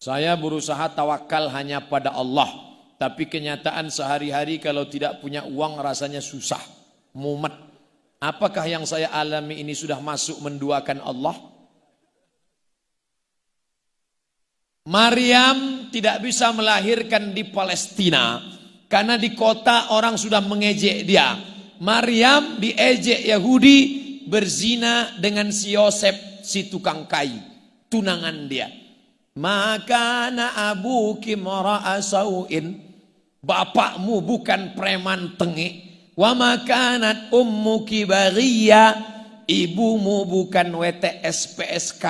Saya berusaha tawakal hanya pada Allah. Tapi kenyataan sehari-hari kalau tidak punya uang rasanya susah, mumet. Apakah yang saya alami ini sudah masuk menduakan Allah? Maryam tidak bisa melahirkan di Palestina karena di kota orang sudah mengejek dia. Maryam diejek Yahudi berzina dengan si Yosef, si tukang kayu, tunangan dia. Maka na abuki mara'a sau'in, bapakmu bukan preman tengik. Wa makanat ummuki baghiya, ibumu bukan WTS PSK.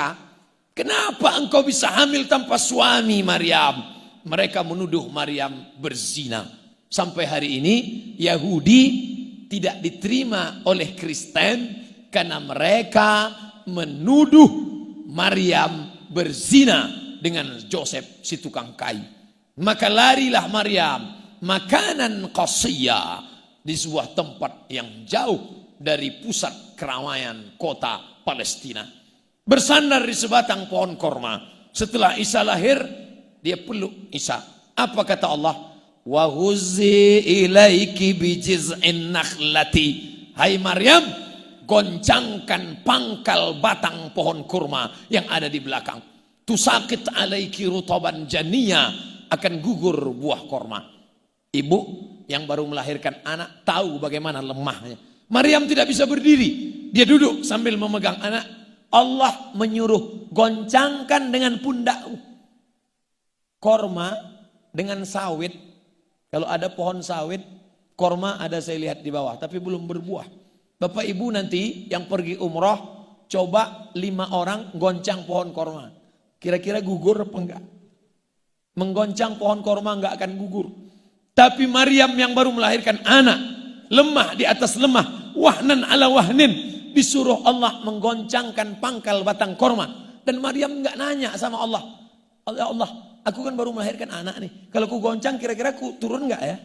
Kenapa engkau bisa hamil tanpa suami, Maryam? Mereka menuduh Maryam berzina. Sampai hari ini Yahudi tidak diterima oleh Kristen karena mereka menuduh Maryam berzina dengan Joseph si tukang kayu. Maka larilah Maryam makanan qasiyah di sebuah tempat yang jauh dari pusat keramaian kota Palestina. Bersandar di sebatang pohon korma. Setelah Isa lahir, dia peluk Isa. Apa kata Allah? Wa huzzi ilaiki bijiz'in nakhlati. Hai Maryam, goncangkan pangkal batang pohon kurma yang ada di belakang. Tusakit alaiki rutaban janiya, akan gugur buah korma. Ibu yang baru melahirkan anak tahu bagaimana lemahnya. Maryam tidak bisa berdiri. Dia duduk sambil memegang anak. Allah menyuruh goncangkan dengan pundakmu. Korma dengan sawit. Kalau ada pohon sawit, korma ada saya lihat di bawah, tapi belum berbuah. Bapak ibu nanti yang pergi umroh, coba 5 orang goncang pohon korma. Kira-kira gugur apa enggak? Menggoncang pohon korma enggak akan gugur. Tapi Maryam yang baru melahirkan anak, lemah di atas lemah, wahnan ala wahnin, disuruh Allah menggoncangkan pangkal batang korma. Dan Maryam enggak nanya sama Allah, ya Allah, aku kan baru melahirkan anak nih, kalau ku goncang kira-kira ku turun enggak ya?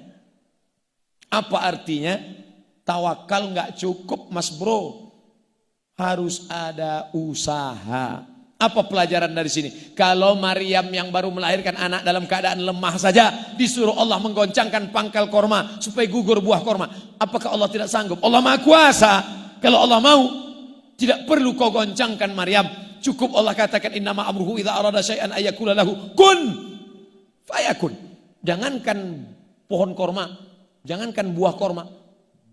Apa artinya? Tawakal enggak cukup mas bro, harus ada usaha. Apa pelajaran dari sini? Kalau Maryam yang baru melahirkan anak dalam keadaan lemah saja disuruh Allah menggoncangkan pangkal korma supaya gugur buah korma, apakah Allah tidak sanggup? Allah Maha Kuasa. Kalau Allah mau, tidak perlu kau goncangkan Maryam. Cukup Allah katakan innama amruhu idza arada syai'an ayyakula lahu kun fayakun. Jangankan pohon korma, jangankan buah korma,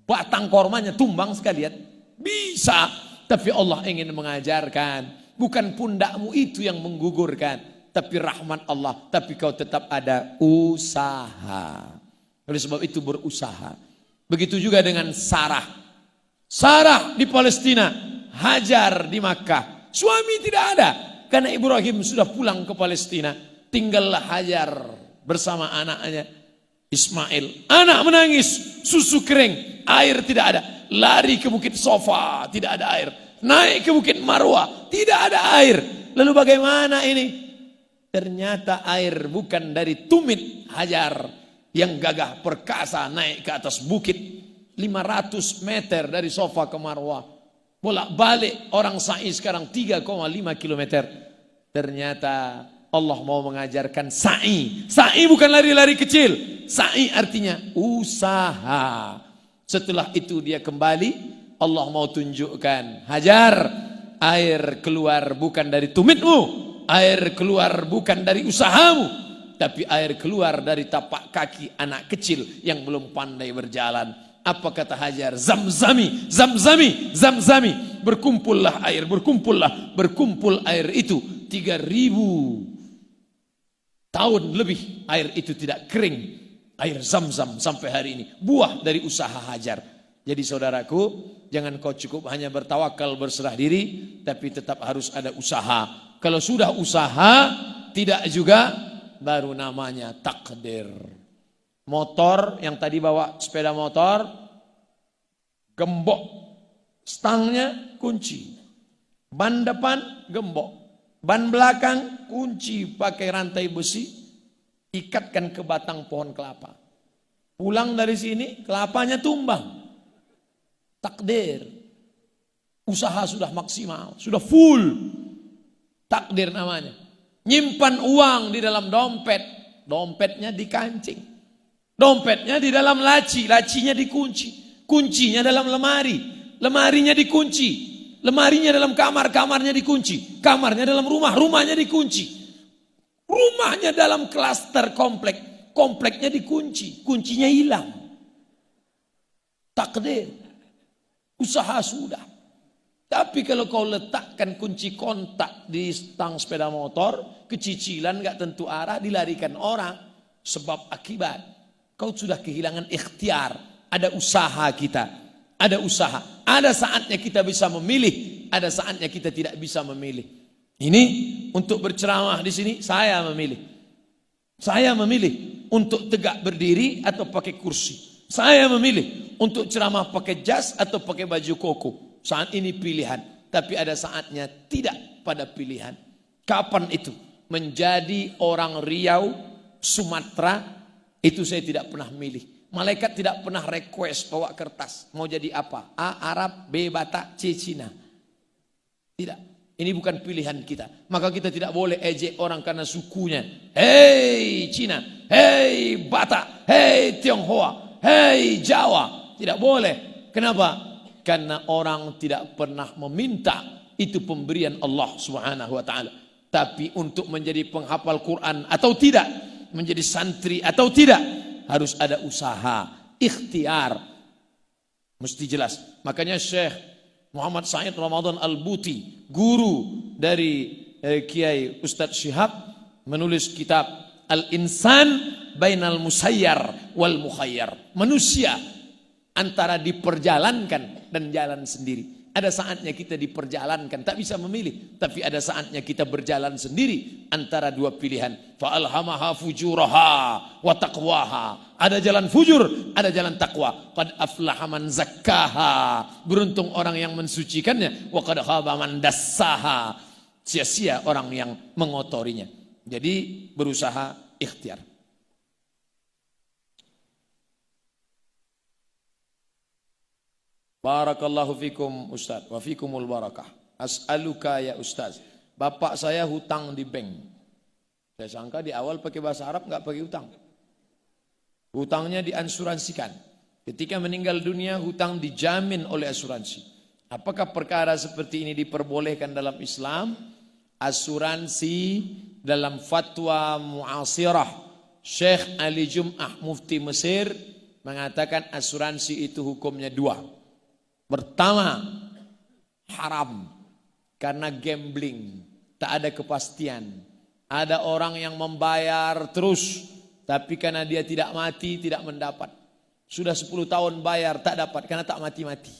batang kormanya tumbang sekalian bisa. Tapi Allah ingin mengajarkan, bukan pundakmu itu yang menggugurkan, tapi rahmat Allah. Tapi kau tetap ada usaha. Oleh sebab itu berusaha. Begitu juga dengan Sarah. Sarah di Palestina, Hajar di Makkah. Suami tidak ada karena Ibrahim sudah pulang ke Palestina. Tinggallah Hajar bersama anaknya Ismail. Anak menangis, susu kering, air tidak ada. Lari ke Bukit Sofa, tidak ada air. Naik ke Bukit Marwah, tidak ada air. Lalu bagaimana ini? Ternyata air bukan dari tumit Hajar yang gagah perkasa naik ke atas bukit 500 meter dari Sofa ke Marwah. Bolak-balik orang sa'i sekarang 3,5 kilometer. Ternyata Allah mau mengajarkan sa'i. Sa'i bukan lari-lari kecil. Sa'i artinya usaha. Setelah itu dia kembali, Allah mau tunjukkan, Hajar, air keluar bukan dari tumitmu, air keluar bukan dari usahamu, tapi air keluar dari tapak kaki anak kecil yang belum pandai berjalan. Apa kata Hajar? Zamzami, zamzami, zamzami. Berkumpullah air, berkumpullah. Berkumpul air itu 3000 tahun lebih air itu tidak kering. Air Zamzam sampai hari ini. Buah dari usaha Hajar. Jadi saudaraku, jangan kau cukup hanya bertawakal berserah diri, tapi tetap harus ada usaha. Kalau sudah usaha, tidak juga, baru namanya takdir. Motor yang tadi bawa sepeda motor, gembok, stangnya kunci, ban depan gembok, ban belakang kunci pakai rantai besi, ikatkan ke batang pohon kelapa. Pulang dari sini kelapanya tumbang. Takdir. Usaha sudah maksimal, sudah full. Takdir namanya. Nyimpan uang di dalam dompet, dompetnya dikancing. Dompetnya di dalam laci, lacinya dikunci. Kuncinya dalam lemari, lemarinya dikunci. Lemarinya dalam kamar, kamarnya dikunci. Kamarnya dalam rumah, rumahnya dikunci. Rumahnya dalam klaster komplek, kompleknya dikunci. Kuncinya hilang. Takdir. Usaha sudah. Tapi kalau kau letakkan kunci kontak di stang sepeda motor, kecicilan gak tentu arah, dilarikan orang. Sebab akibat, kau sudah kehilangan ikhtiar. Ada usaha kita, ada usaha. Ada saatnya kita bisa memilih, ada saatnya kita tidak bisa memilih. Ini untuk berceramah di sini, saya memilih. Saya memilih untuk tegak berdiri atau pakai kursi. Saya memilih untuk ceramah pakai jas atau pakai baju koko. Saat ini pilihan, tapi ada saatnya tidak pada pilihan. Kapan itu? Menjadi orang Riau, Sumatera, itu saya tidak pernah milih. Malaikat tidak pernah request bawa kertas. Mau jadi apa? A. Arab, B. Batak, C. Cina. Tidak. Ini bukan pilihan kita. Maka kita tidak boleh ejek orang karena sukunya. Hei Cina, hei Batak, hei Tionghoa, hei Jawa. Tidak boleh. Kenapa? Karena orang tidak pernah meminta, itu pemberian Allah Subhanahu wa taala. Tapi untuk menjadi penghafal Quran atau tidak, menjadi santri atau tidak, harus ada usaha, ikhtiar. Mesti jelas. Makanya Syekh Muhammad Said Ramadan Al-Buti, guru dari Kiai Ustadz Syihab, menulis kitab Al-Insan Bainal Musayyar wal Mukhayyar. Manusia antara diperjalankan dan jalan sendiri. Ada saatnya kita diperjalankan, tak bisa memilih. Tapi ada saatnya kita berjalan sendiri antara dua pilihan. Fa'alhamaha fujuraha wa taqwaha. Ada jalan fujur, ada jalan takwa. Qad aflaha man zakkaha. Beruntung orang yang mensucikannya. Wa qad khaba man dassaha. Sia-sia orang yang mengotorinya. Jadi berusaha ikhtiar. Barakallahu fikum Ustaz, wa fikumul barakah. As'aluka ya Ustaz. Bapak saya hutang di bank. Saya sangka di awal pakai bahasa Arab enggak pakai hutang. Hutangnya diansuransikan. Ketika meninggal dunia hutang dijamin oleh asuransi. Apakah perkara seperti ini diperbolehkan dalam Islam? Asuransi dalam fatwa mu'asirah Syekh Ali Jum'ah Mufti Mesir mengatakan asuransi itu hukumnya dua. Pertama, haram karena gambling, tak ada kepastian. Ada orang yang membayar terus, tapi karena dia tidak mati, tidak mendapat. Sudah 10 tahun bayar, tak dapat karena tak mati-mati.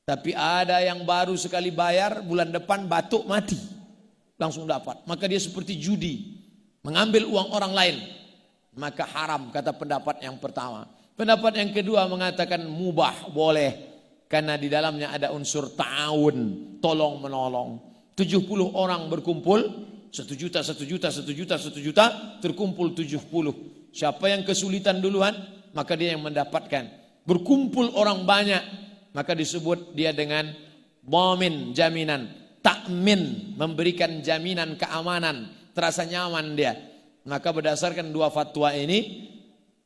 Tapi ada yang baru sekali bayar, bulan depan batuk mati, langsung dapat. Maka dia seperti judi, mengambil uang orang lain. Maka haram, kata pendapat yang pertama. Pendapat yang kedua mengatakan mubah, boleh. Karena di dalamnya ada unsur ta'awun, tolong menolong. 70 orang berkumpul, 1 juta, 1 juta, 1 juta, 1 juta, terkumpul 70. Siapa yang kesulitan duluan, maka dia yang mendapatkan. Berkumpul orang banyak, maka disebut dia dengan dhamin, jaminan. Ta'min, memberikan jaminan keamanan, terasa nyaman dia. Maka berdasarkan dua fatwa ini,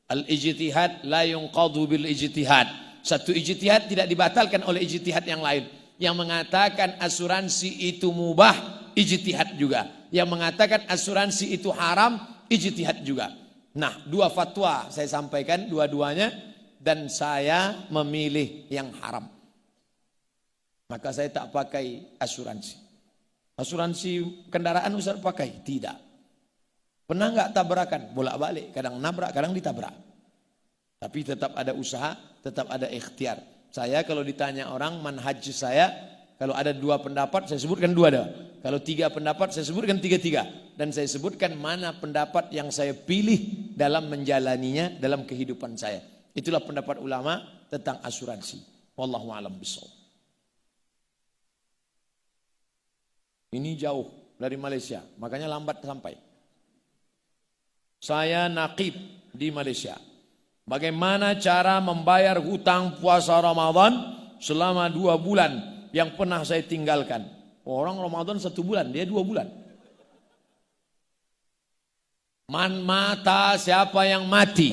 al-ijtihad la yunqadhu bil ijtihad. Satu ijtihad tidak dibatalkan oleh ijtihad yang lain. Yang mengatakan asuransi itu mubah, ijtihad juga. Yang mengatakan asuransi itu haram, ijtihad juga. Nah, dua fatwa saya sampaikan dua-duanya dan saya memilih yang haram. Maka saya tak pakai asuransi. Asuransi kendaraan Ustaz pakai? Tidak. Pernah enggak tabrakan? Bolak-balik, kadang nabrak, kadang ditabrak. Tapi tetap ada usaha, tetap ada ikhtiar. Saya kalau ditanya orang manhaj saya, kalau ada dua pendapat saya sebutkan dua. Kalau tiga pendapat saya sebutkan tiga-tiga. Dan saya sebutkan mana pendapat yang saya pilih dalam menjalaninya dalam kehidupan saya. Itulah pendapat ulama tentang asuransi. Wallahu a'lam bishawab. Ini jauh dari Malaysia, makanya lambat sampai. Saya naqib di Malaysia. Bagaimana cara membayar hutang puasa Ramadan selama 2 bulan yang pernah saya tinggalkan? Orang Ramadan 1 bulan, dia 2 bulan. Man mata, siapa yang mati,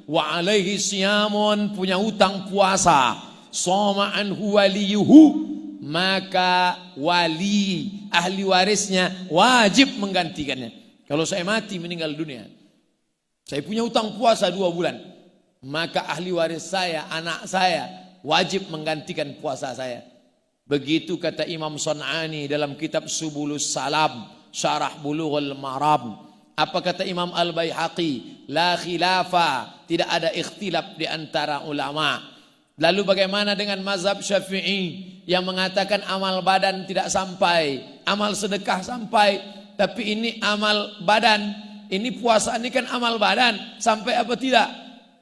wa alaihi siyamun, punya hutang puasa, soma anhu waliyuhu, maka wali ahli warisnya wajib menggantikannya. Kalau saya mati meninggal dunia, saya punya hutang puasa 2 bulan, maka ahli waris saya, anak saya wajib menggantikan puasa saya. Begitu kata Imam Sun'ani dalam kitab Subulus Salam, Syarah Bulughul Maram. Apa kata Imam Al-Baihaqi? La khilafa, tidak ada ikhtilaf di antara ulama. Lalu bagaimana dengan mazhab Syafi'i yang mengatakan amal badan tidak sampai, amal sedekah sampai, tapi ini amal badan, ini puasa ini kan amal badan, sampai apa tidak?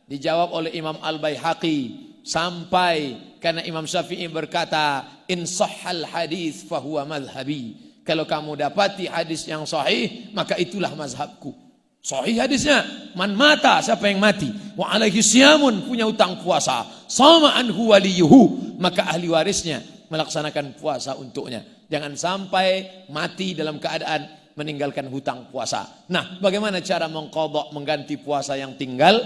Dijawab oleh Imam Al-Baihaqi, sampai, karena Imam Syafi'i berkata, in sahhal hadis fahuwa madhhabi. Kalau kamu dapati hadis yang sahih, maka itulah mazhabku. Sahih hadisnya, man mata, siapa yang mati, wa alaihi siyamun, punya utang puasa, sama anhu waliyuhu, maka ahli warisnya melaksanakan puasa untuknya. Jangan sampai mati dalam keadaan meninggalkan hutang puasa. Nah, bagaimana cara mengqadha, mengganti puasa yang tinggal?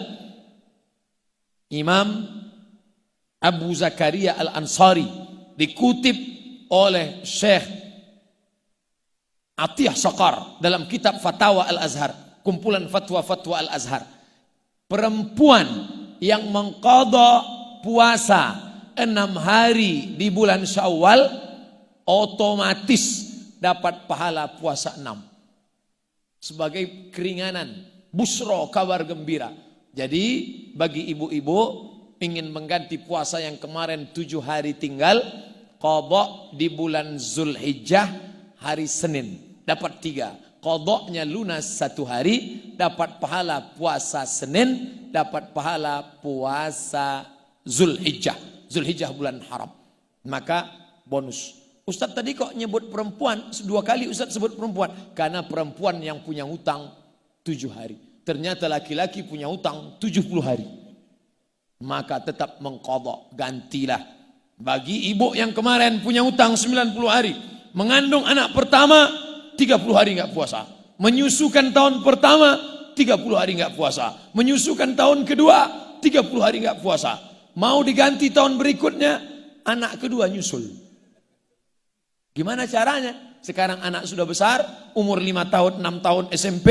Imam Abu Zakaria Al-Ansari dikutip oleh Syekh Atiyah Saqar dalam kitab Fatawa Al-Azhar, kumpulan fatwa-fatwa Al-Azhar. Perempuan yang mengqadha puasa 6 hari di bulan Syawal otomatis dapat pahala puasa 6 sebagai keringanan, busro, kabar gembira. Jadi bagi ibu-ibu ingin mengganti puasa yang kemarin 7 hari tinggal, qadha di bulan Zulhijjah hari Senin dapat 3. Qadhanya lunas 1 hari, dapat pahala puasa Senin, dapat pahala puasa Zulhijjah. Zulhijjah bulan haram. Maka bonus. Ustaz tadi kok nyebut perempuan 2 kali, Ustaz sebut perempuan, karena perempuan yang punya hutang 7 hari. Ternyata laki-laki punya hutang 70 hari. Maka tetap mengqadha, gantilah. Bagi ibu yang kemarin punya hutang 90 hari, mengandung anak pertama 30 hari enggak puasa, menyusukan tahun pertama 30 hari enggak puasa, menyusukan tahun kedua 30 hari enggak puasa, mau diganti tahun berikutnya anak kedua nyusul. Gimana caranya? Sekarang anak sudah besar, umur 5 tahun, 6 tahun SMP,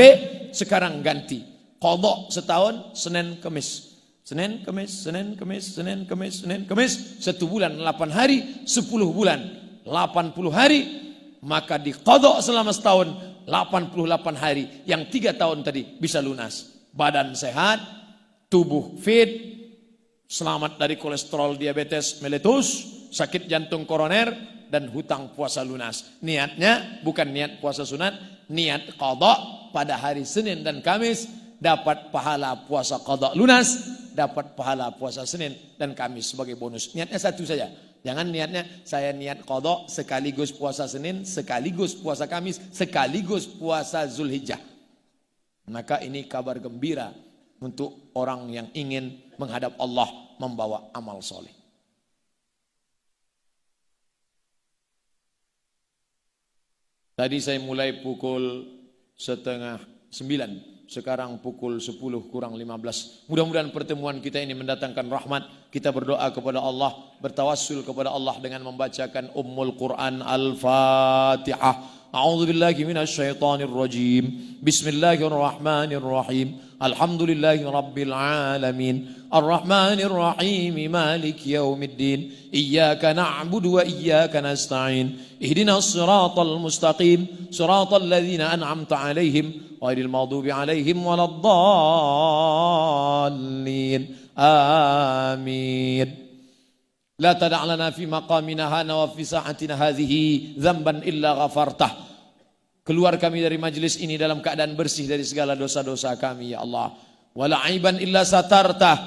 sekarang ganti. Qadha setahun, Senin Kemis. Senin Kemis, Senin Kemis, Senin Kemis, Senin Kemis, 1 bulan 8 hari, 10 bulan 80 hari, maka diqadha selama setahun 88 hari, yang 3 tahun tadi bisa lunas. Badan sehat, tubuh fit, selamat dari kolesterol, diabetes meletus, sakit jantung koroner, dan hutang puasa lunas. Niatnya bukan niat puasa sunat, niat qadha pada hari Senin dan Kamis, dapat pahala puasa qadha lunas, dapat pahala puasa Senin dan Kamis sebagai bonus. Niatnya satu saja. Jangan niatnya saya niat qadha sekaligus puasa Senin, sekaligus puasa Kamis, sekaligus puasa Zulhijjah. Maka ini kabar gembira untuk orang yang ingin menghadap Allah membawa amal soleh. Tadi saya mulai pukul 8:30. Sekarang pukul 10 kurang 15. Mudah-mudahan pertemuan kita ini mendatangkan rahmat. Kita berdoa kepada Allah, bertawassul kepada Allah dengan membacakan Ummul Quran Al-Fatihah. A'udzubillahi minasyaitonir rajim. Bismillahirrahmanirrahim. Alhamdulillahi rabbil alamin. Arrahmanir rahim. Maliki yaumiddin. Iyyaka na'budu wa iyyaka nasta'in. Ihdinas siratal mustaqim. Siratal ladzina an'amta 'alaihim ghairil maghdubi 'alaihim waladdallin. Amin. La tada' lana fi maqamina hana wa fi sa'atina hadhihi dzamban illa ghafartah. Keluar kami dari majlis ini dalam keadaan bersih dari segala dosa-dosa kami ya Allah. Wala aiban illa satartah.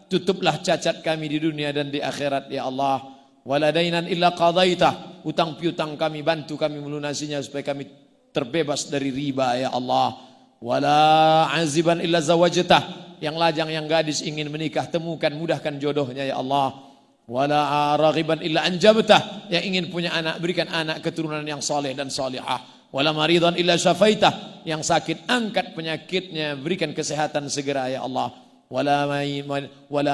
Tutuplah cacat kami di dunia dan di akhirat ya Allah. Wala dainan illa qadaitah. Utang piutang kami, bantu kami melunasinya supaya kami terbebas dari riba ya Allah. Wala aziban illa zawajtah. Yang lajang yang gadis ingin menikah, temukan, mudahkan jodohnya ya Allah. Wala raghiban illa anjabtah. Yang ingin punya anak, berikan anak keturunan yang saleh dan salihah. Wala maridan illa syafaitah. Yang sakit angkat penyakitnya, berikan kesehatan segera ya Allah. Wala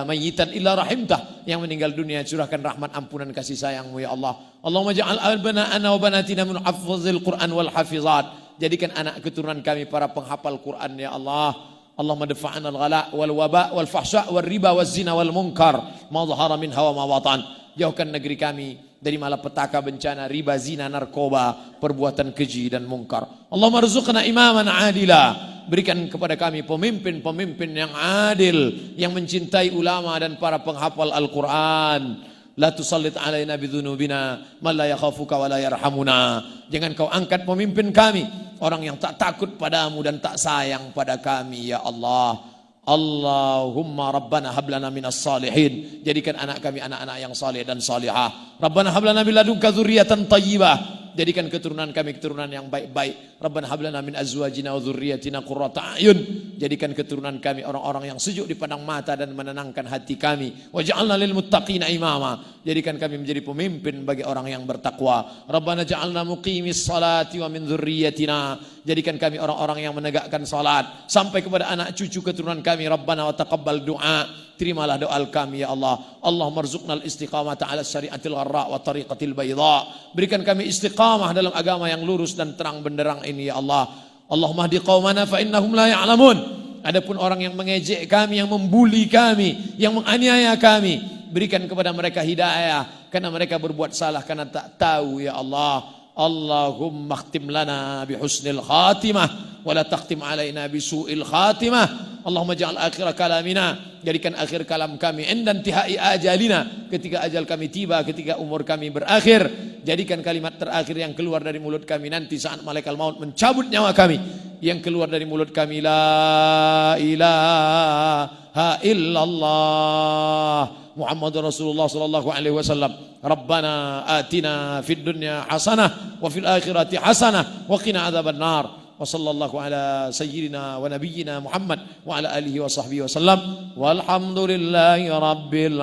mayyitan illa rahimtah. Yang meninggal dunia curahkan rahmat ampunan kasih sayangmu ya Allah. Allahumma ja'al abana'ana wa banatina min hafizil Qur'an wal hafizat. Jadikan anak keturunan kami para penghafal Quran ya Allah. Allahumma dafa'ana al-ghala wal waba wal fahsya wal riba wal zina wal munkar ma dhahara minha wa ma batan. Jauhkan negeri kami dari malapetaka, bencana, riba, zina, narkoba, perbuatan keji dan mungkar. Allahumma rzuqna imaman adila. Berikan kepada kami pemimpin-pemimpin yang adil, yang mencintai ulama dan para penghafal Al-Quran. La tusallit alaina bidhunubina man la yakhafuka wa la yarhamuna. Jangan kau angkat pemimpin kami, orang yang tak takut padamu dan tak sayang pada kami ya Allah. Allahumma rabbana hablana minas salihin. Jadikan anak kami anak-anak yang saleh dan salihah. Rabbana hablana min ladunka dzurriyyatan thayyibah. Jadikan keturunan kami keturunan yang baik-baik. Rabbana hablana min azwajina wa dzurriyyatina qurrata a'yun. Jadikan keturunan kami orang-orang yang sejuk dipandang mata dan menenangkan hati kami. Waj'alna lil muttaqina imama. Jadikan kami menjadi pemimpin bagi orang yang bertakwa. Rabbana ja'alna muqimis salati wa min dzurriyyatina. Jadikan kami orang-orang yang menegakkan salat sampai kepada anak cucu keturunan kami. Rabbana wa taqabbal du'a. Terimalah doa kami ya Allah. Allahumma rzuqnal istiqamata ala syariatil gharra wa tariqatil bayda. Berikan kami istiqamah dalam agama yang lurus dan terang benderang ini ya Allah. Allahumma hdi qaumana fa innahum la ya'lamun. Adapun orang yang mengejek kami, yang membuli kami, yang menganiaya kami, berikan kepada mereka hidayah karena mereka berbuat salah karena tak tahu ya Allah. Allahumma khtim lana bihusnil khatimah wa la takhtim alaina bisu'il khatimah. Allahumma ja'al akhir kalamina, jadikan akhir kalam kami indan tihai ajalina, ketika ajal kami tiba, ketika umur kami berakhir, jadikan kalimat terakhir yang keluar dari mulut kami nanti saat malaikat maut mencabut nyawa kami, yang keluar dari mulut kami la ilaha illallah Muhammadur Rasulullah sallallahu alaihi wasallam. Rabbana atina fid dunya hasanah wa fil akhirati hasanah wa qina adzabannar. Wa sallallahu ala sayyidina wa nabiyyina Muhammad wa ala alihi wa sahbihi wa sallam. Walhamdulillahi rabbil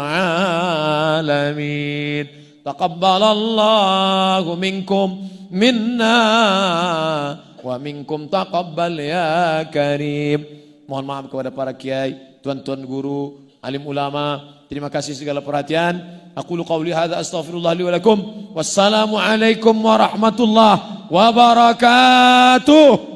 alamin. Taqabbalallahu minkum minna wa minkum taqabbal ya karim. Mohon maaf kepada para kiai, tuan-tuan guru, alim ulama. Terima kasih segala perhatian. Aqulu qawli hadza astaghfirullah li wa lakum. Wassalamu alaikum warahmatullahi wabarakatuh.